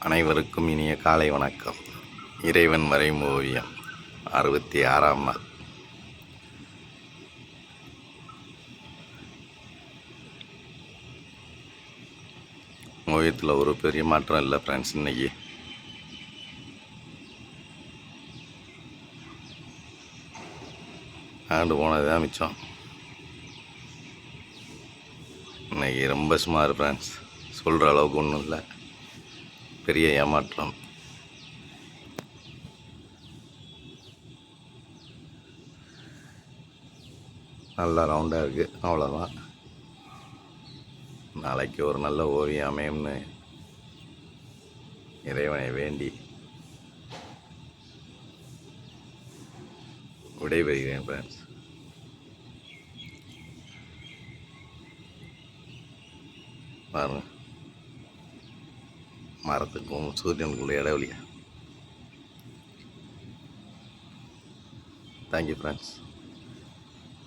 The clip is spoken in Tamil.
அனைவருக்கும் இனிய காலை வணக்கம். இறைவன் வரையும் ஓவியம் 66ஆம் நாள். ஓவியத்தில் ஒரு பெரிய மாற்றம் இல்லை ஃப்ரெண்ட்ஸ். இன்னைக்கு ஆண்டு போனது தான் மிச்சம். இன்னைக்கு ரொம்ப சுமார் ஃப்ரெண்ட்ஸ். சொல்கிற அளவுக்கு ஒன்றும் இல்லை. பெரிய ஏமாற்றம். நல்லா ரவுண்டாக இருக்குது, அவ்வளோதான். நாளைக்கு ஒரு நல்ல ஓவியம் அமையும்னு இறைவனை வேண்டி விடைபெறுகிறேன் ஃப்ரெண்ட்ஸ். பாருங்க, மரத்துக்கும் சூரியனுக்குள்ள இடைவெளியா. Thank you friends.